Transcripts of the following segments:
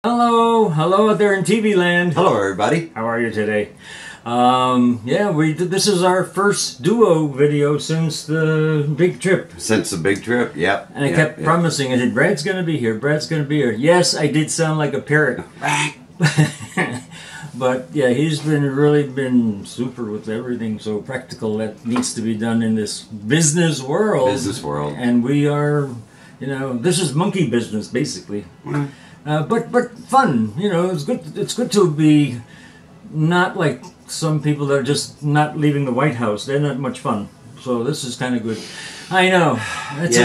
Hello out there in TV land. Hello, everybody. How are you today? This is our first duo video since the big trip. Since the big trip, yep. And I kept promising, I said, Brad's gonna be here, Brad's gonna be here. Yes, I did sound like a parrot. But yeah, he's really been super with everything so practical that needs to be done in this business world. And we are, this is monkey business, basically. But fun, it's good. It's good to be not like some people that are just not leaving the White House. They're not much fun. So this is kind of good. I know. That's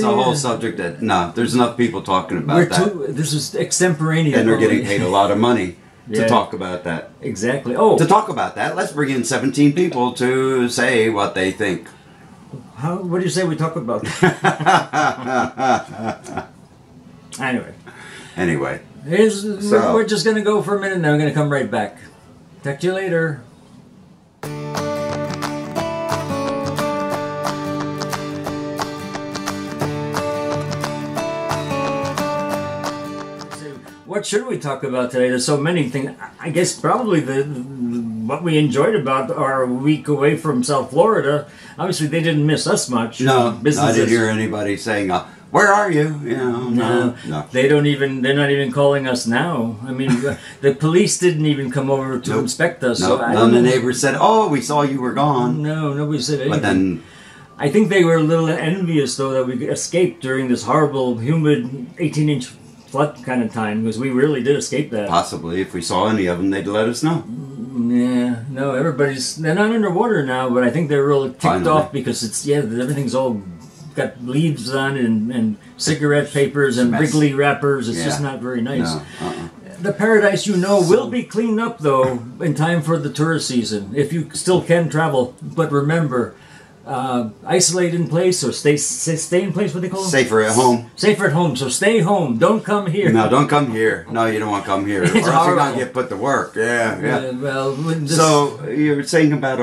a whole subject that there's enough people talking about that. This is extemporaneous, and they're getting paid a lot of money to talk about that. Exactly. To talk about that, let's bring in 17 people to say what they think. What do you say we talk about that? Anyway, we're just going to go for a minute and then we're going to come right back. Talk to you later. What should we talk about today? There's so many things. I guess probably what we enjoyed about our week away from South Florida. Obviously, they didn't miss us much. No, I didn't hear anybody saying, where are you? No. They're not even calling us now. I mean, the police didn't even come over to inspect us. Nope. So none of the neighbors said, "Oh, we saw you were gone." No, nobody said anything. But then, I think they were a little envious, though, that we escaped during this horrible, humid 18-inch flood kind of time, because we really did escape that. Possibly, if we saw any of them, they'd let us know. Yeah, no, they're not underwater now, but I think they're really ticked off because everything's all got leaves on it and cigarette papers and wriggly wrappers. It's just not very nice. No, The paradise will be cleaned up, though, in time for the tourist season, if you still can travel. But remember, isolate in place or stay in place, what they call it? Safer at home. Safer at home, so stay home. Don't come here. No, don't come here. No, you don't want to come here. Or else you're going to get put to work. Yeah. So, you were saying about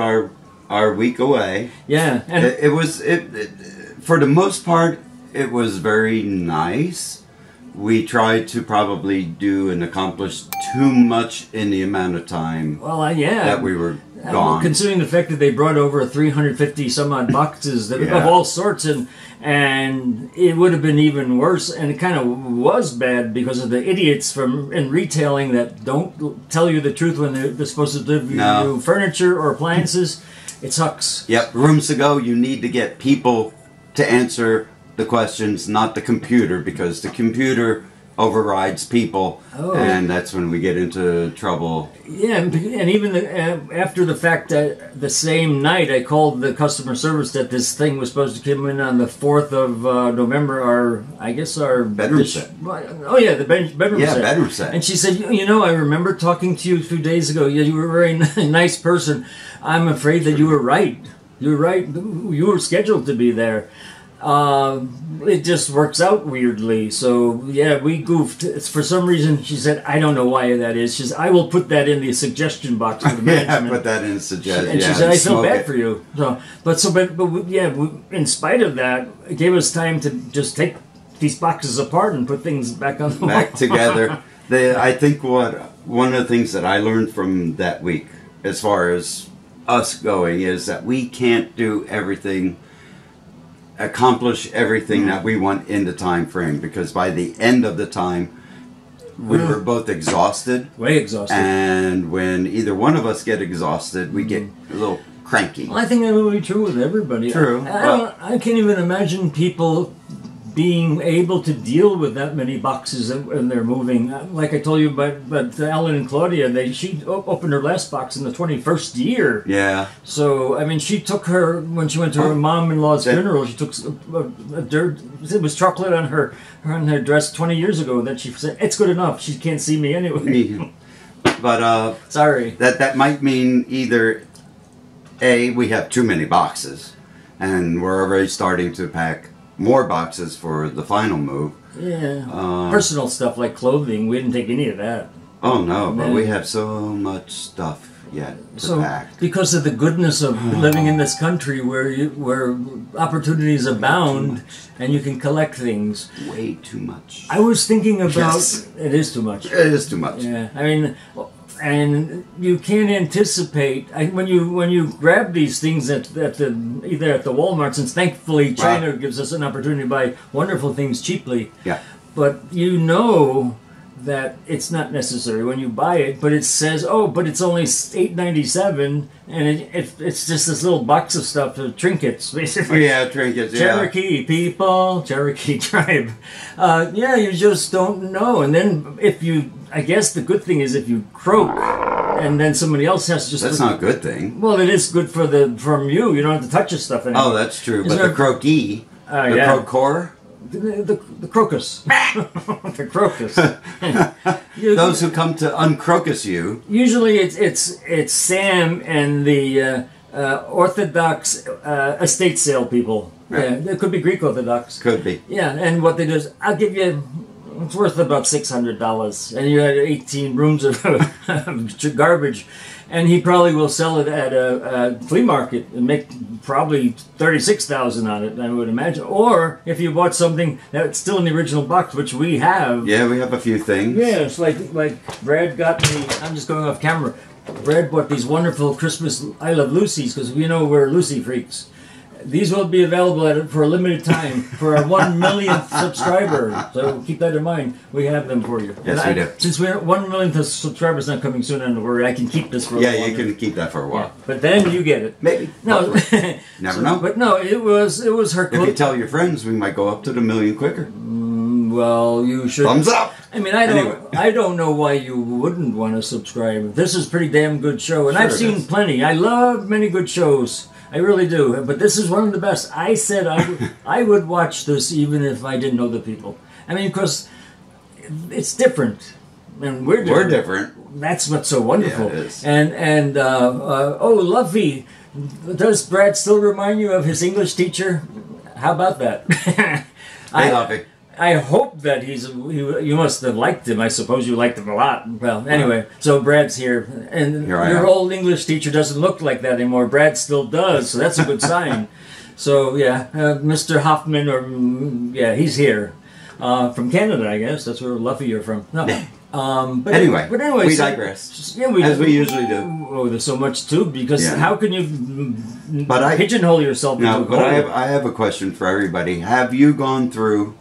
our week away. Yeah. And it was for the most part, it was very nice. We tried to probably do and accomplish too much in the amount of time that we were gone. Considering the fact that they brought over 350 some odd boxes of all sorts, and it would have been even worse, and it kind of was bad because of the idiots in retailing that don't tell you the truth when they're supposed to give you furniture or appliances. It sucks. Yep, rooms to go, you need to get people to answer the questions, not the computer, because the computer overrides people, and that's when we get into trouble. Yeah, and even after the fact that the same night I called the customer service that this thing was supposed to come in on the 4th of November, our bedroom set. Oh yeah, the bedroom set. Yeah, bedroom set. And she said, I remember talking to you a few days ago. Yeah, you were a very nice person. I'm afraid that you were right. You were right. You were scheduled to be there. It just works out weirdly. So yeah, we goofed. For some reason, she said, I don't know why that is. She said, I will put that in the suggestion box for the management. Put that in the suggestion. And she said, I feel bad for you. So, but in spite of that, it gave us time to just take these boxes apart and put things back on the back together. I think one of the things that I learned from that week, as far as us going, is that we can't do everything. Accomplish everything that we want in the time frame, because by the end of the time we were both exhausted, way exhausted, and when either one of us get exhausted, we get a little cranky. Well, I think that would be true with everybody. True. I can't even imagine people being able to deal with that many boxes when they're moving. Like I told you about Ellen and Claudia, she opened her last box in the 21st year. Yeah. So, I mean, she took when she went to her mom-in-law's funeral, she took it was chocolate on her dress 20 years ago that she said, it's good enough, she can't see me anyway. But, sorry. That might mean either, A, we have too many boxes, and we're already starting to pack more boxes for the final move. Yeah. Personal stuff like clothing, we didn't take any of that. Oh no, but we have so much stuff. yet to So, pack. because of the goodness of living in this country where opportunities abound and you can collect things. Way too much. I was thinking about... Yes. It is too much. It is too much. Yeah, I mean, and you can't anticipate when you grab these things at the either at the Walmarts, and thankfully China gives us an opportunity to buy wonderful things cheaply. Yeah. But you know that it's not necessary when you buy it, but it says, oh, but it's only $8.97, and it's just this little box of stuff, trinkets, basically. Yeah, trinkets, yeah. Cherokee people, Cherokee tribe. Yeah, you just don't know. And then I guess the good thing is if you croak, and then somebody else has to just... That's not a good thing. Well, it is good from you. You don't have to touch the stuff anymore. Oh, that's true. But the croquis, the crocor... The crocus. The crocus. Those who come to uncrocus you. Usually it's Sam and the Orthodox estate sale people. Right. Yeah, it could be Greek Orthodox. Could be. Yeah, and what they do is, I'll give you... It's worth about $600, and you had 18 rooms of garbage, and he probably will sell it at a flea market and make probably $36,000 on it, I would imagine. Or if you bought something that's still in the original box, which we have. Yeah, we have a few things. Yeah, it's like Brad got me. I'm just going off camera. Brad bought these wonderful Christmas I Love Lucy's because we know we're Lucy freaks. These will be available for a limited time for our 1 millionth subscriber. So keep that in mind. We have them for you. Yes, we do. Since we're 1 millionth subscribers not coming soon, don't worry. I can keep this for a while. Yeah, you can keep that for a while. Yeah. But then you get it. Maybe. No, Never know. But no, it was her. If you tell your friends, we might go up to the million quicker. Well, you should. Thumbs up. I mean, I don't know why you wouldn't want to subscribe. This is a pretty damn good show, and Sure I've seen plenty. I love many good shows. I really do, but this is one of the best. I said I would watch this even if I didn't know the people. I mean, because it's different, and we're different. We're different. That's what's so wonderful. Yeah, it is. And oh, Luffy, does Brad still remind you of his English teacher? How about that? Hey, Luffy. I hope that you must have liked him. I suppose you liked him a lot. Well, anyway, so Brad's here. And your old English teacher doesn't look like that anymore. Brad still does, so that's a good sign. So, yeah, Mr. Hoffman, he's here. From Canada, I guess. That's where Luffy you're from. No. But anyway, we digress. Yeah, as we usually do. Oh, there's so much too, because how can you pigeonhole yourself into a but I have a question for everybody. Have you gone through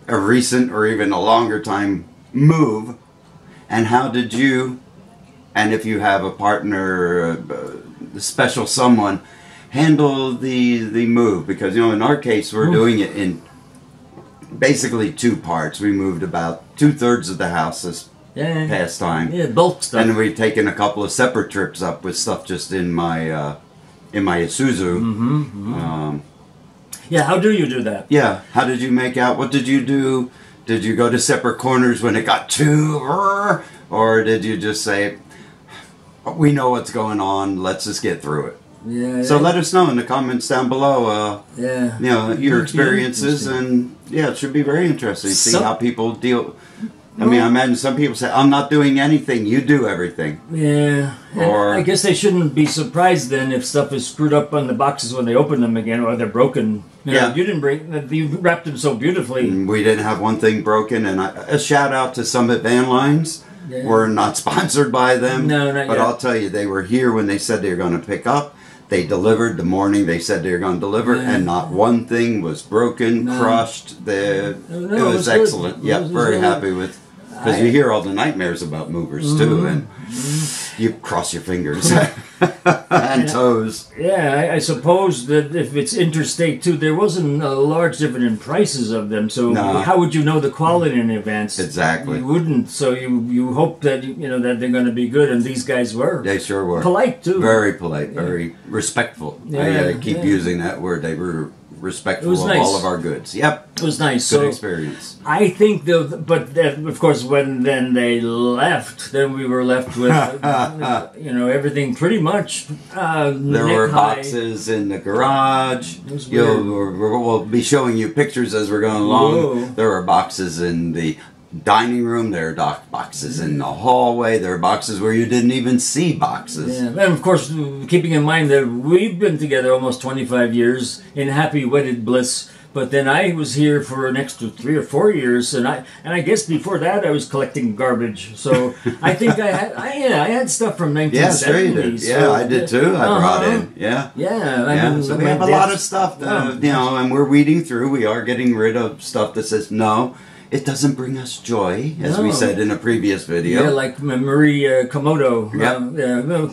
a recent or even a longer time move, and how did you, and if you have a partner, a special someone, handle the move? Because in our case we're doing it in basically two parts. We moved about 2/3 of the house this past time. Yeah, bulk stuff. And we've taken a couple of separate trips up with stuff just in my Isuzu. Yeah, how do you do that? Yeah, how did you make out? What did you do? Did you go to separate corners when it got too... Or did you just say, we know what's going on, let's just get through it? Yeah. So let us know in the comments down below, your experiences, and it should be very interesting to see how people deal... I mean, I imagine some people say, I'm not doing anything, you do everything. Yeah. Or I guess they shouldn't be surprised then if stuff is screwed up on the boxes when they open them again, or they're broken. You didn't you wrapped them so beautifully. We didn't have one thing broken, and a shout out to Summit Van Lines. Yeah. We're not sponsored by them. No, not but yet. I'll tell you, they were here when they said they were going to pick up. They delivered the morning they said they were going to deliver, and not one thing was broken, crushed. It was excellent. Yep, very happy with. Because you hear all the nightmares about movers too, and you cross your fingers and toes. Yeah, I suppose that if it's interstate too, there wasn't a large difference in prices of them. So how would you know the quality in advance? Exactly, you wouldn't. So you hope that that they're going to be good, and these guys were. They sure were polite too. Very polite, very respectful. I keep using that word. They were respectful of all of our goods. Yep. It was nice. Good experience. I think, but of course, when they left, then we were left with, everything pretty much there were boxes in the garage. We'll be showing you pictures as we're going along. Whoa. There were boxes in the dining room. There are boxes in the hallway. There are boxes where you didn't even see boxes. Yeah. And of course, keeping in mind that we've been together almost 25 years in happy wedded bliss. But then I was here for an extra 3 or 4 years, and I guess before that I was collecting garbage. So I think I had stuff from 1970s. Yeah, sure you did. Yeah, so, I did too. I brought in. Yeah. Yeah. So we have a lot of stuff, and we're weeding through. We are getting rid of stuff that says no. It doesn't bring us joy, as we said in a previous video. Yeah, like Marie Komodo.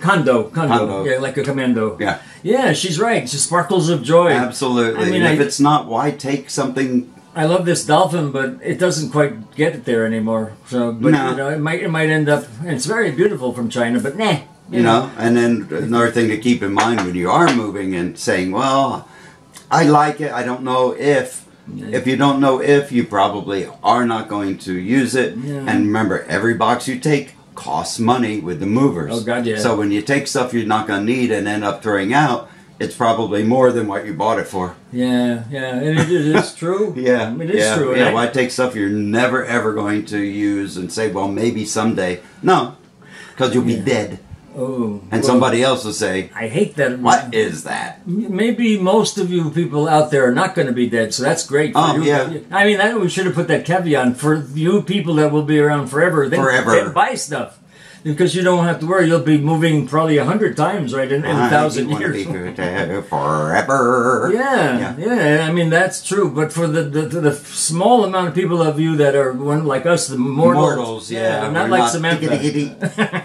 Kondo. Yeah, like a commando. Yeah. Yeah, she's right. She sparkles of joy. Absolutely. I mean, if it's not, why take something? I love this dolphin, but it doesn't quite get it there anymore. So, but No. it might end up. And it's very beautiful from China, but nah. You know, and then another thing to keep in mind when you are moving and saying, well, I like it. I don't know if. If you don't know if, you probably are not going to use it. Yeah. And remember, every box you take costs money with the movers. Oh, God, yeah. So when you take stuff you're not going to need and end up throwing out, it's probably more than what you bought it for. Yeah, and it is true. Yeah, it is true. Yeah, why take stuff you're never ever going to use and say, well, maybe someday? No, because you'll be dead. Oh, and somebody else will say, I hate that. What is that? Maybe most of you people out there are not going to be dead, so that's great for you. Yeah. I mean, we should have put that caveat for you people that will be around forever. Then buy stuff. Because you don't have to worry, you'll be moving probably 100 times, right, in 1,000 years. Forever. Yeah. I mean, that's true. But for the small amount of people of you that are like us, the mortals, not like Samantha.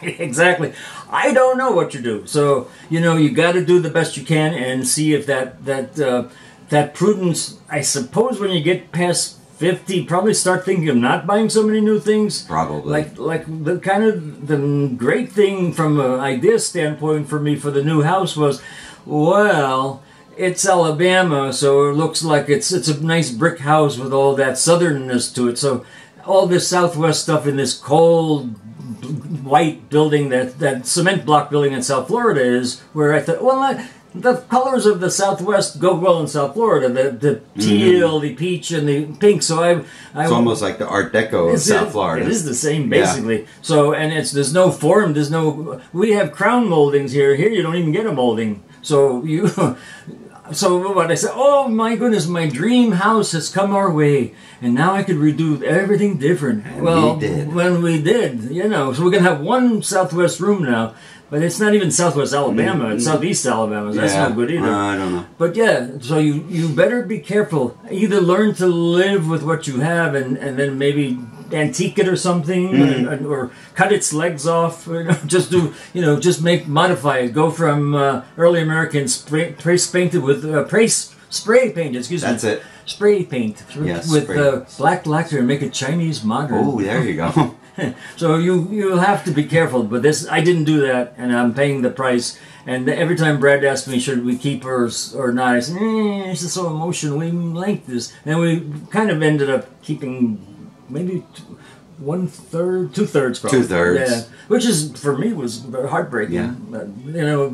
Exactly. I don't know what you do. So, you got to do the best you can and see if that prudence, I suppose when you get past 50, probably start thinking of not buying so many new things. Probably. Like the kind of the great thing from an idea standpoint for me for the new house was, well, it's Alabama, so it looks like it's a nice brick house with all that southernness to it. So all this Southwest stuff in this cold white building, that cement block building in South Florida is, where I thought, well, the colors of the Southwest go well in South Florida. The teal, the peach, and the pink. So it's almost like the Art Deco of South Florida. It is the same, basically. Yeah. So, and there's no form. We have crown moldings here. Here you don't even get a molding. So So what I said, oh my goodness, my dream house has come our way, and now I could redo everything different. And we did. When we did, so we're going to have one Southwest room now, but it's not even Southwest Alabama, it's Southeast Alabama, so that's no good either. I don't know. But so you better be careful. Either learn to live with what you have and then maybe antique it or something, or cut its legs off, just modify it. Go from early American spray painted with spray paint. Excuse me. That's it. Spray paint with spray. Black lacquer and make it Chinese modern. Oh, there you go. So you have to be careful. But I didn't do that, and I'm paying the price. And every time Brad asked me, should we keep hers or not, I said, this is so emotional. We like this, and we kind of ended up keeping. Maybe 1/3, 2/3 probably. 2/3. Yeah, which is for me was heartbreaking. Yeah.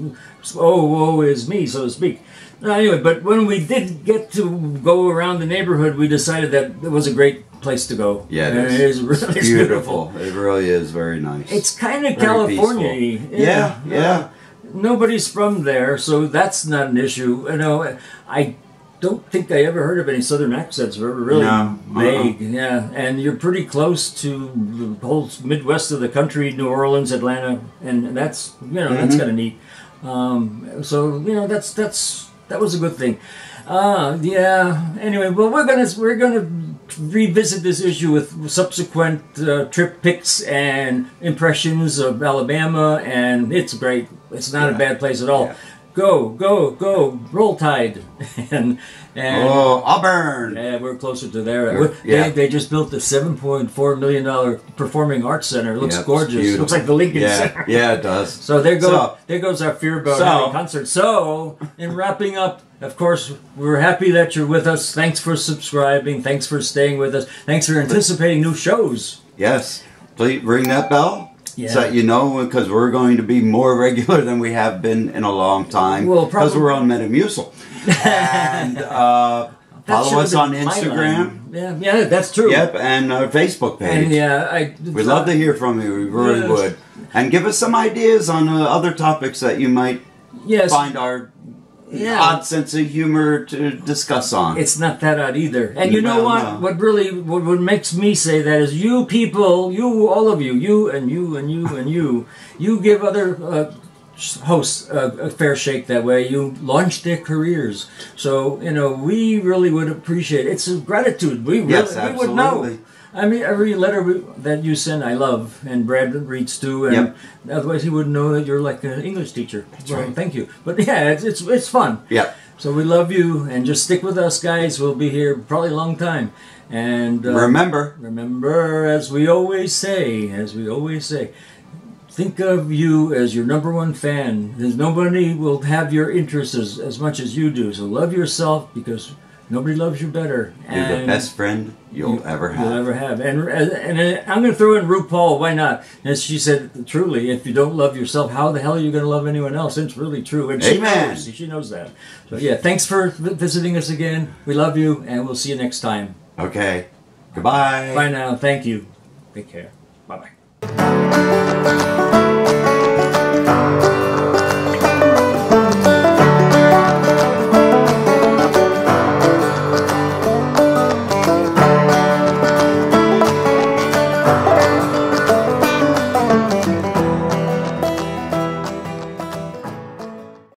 Woe is me, so to speak. Anyway, but when we did get to go around the neighborhood, we decided that it was a great place to go. Yeah, it is really beautiful. It really is very nice. It's kind of California-y. Yeah. Nobody's from there, so that's not an issue. I don't think I ever heard of any southern accents. We're really vague. Yeah, and you're pretty close to the whole Midwest of the country, New Orleans, Atlanta, and that's that's kind of neat. So that was a good thing. Anyway, well, we're gonna revisit this issue with subsequent trip pics and impressions of Alabama, and it's great. It's not a bad place at all. Yeah. Go, Roll Tide. and Auburn! Yeah, we're closer to there. They just built a $7.4 million performing arts center. It looks gorgeous. It looks like the Lincoln Center. Yeah, it does. So there goes our fear about having concerts. So, in wrapping up, of course, we're happy that you're with us. Thanks for subscribing. Thanks for staying with us. Thanks for anticipating new shows. Yes. Please ring that bell. Yeah. So because we're going to be more regular than we have been in a long time. Well, because we're on Metamucil. And Follow us on my Instagram. line. Yeah, that's true. Yep, and our Facebook page. And we'd love to hear from you. We really would. And give us some ideas on other topics that you might find our odd sense of humor to discuss on. It's not that odd either. And you know what? No. What makes me say that is you people, all of you and you and you and you give other hosts a fair shake that way. You launch their careers. So, we really would appreciate it. It's a gratitude. We would know. I mean, every letter that you send, I love, and Brad reads too, and otherwise he wouldn't know that you're like an English teacher. That's right. Thank you. But yeah, it's fun. Yeah. So we love you, and just stick with us, guys. We'll be here probably a long time. And remember, as we always say, think of you as your number one fan. There's nobody will have your interests as much as you do. So love yourself, because nobody loves you better. You're the best friend you'll ever have. And I'm going to throw in RuPaul. Why not? As she said, truly, if you don't love yourself, how the hell are you going to love anyone else? It's really true. And Amen. She knows that. So yeah, thanks for visiting us again. We love you, and we'll see you next time. Okay. Goodbye. Bye now. Thank you. Take care. Bye-bye.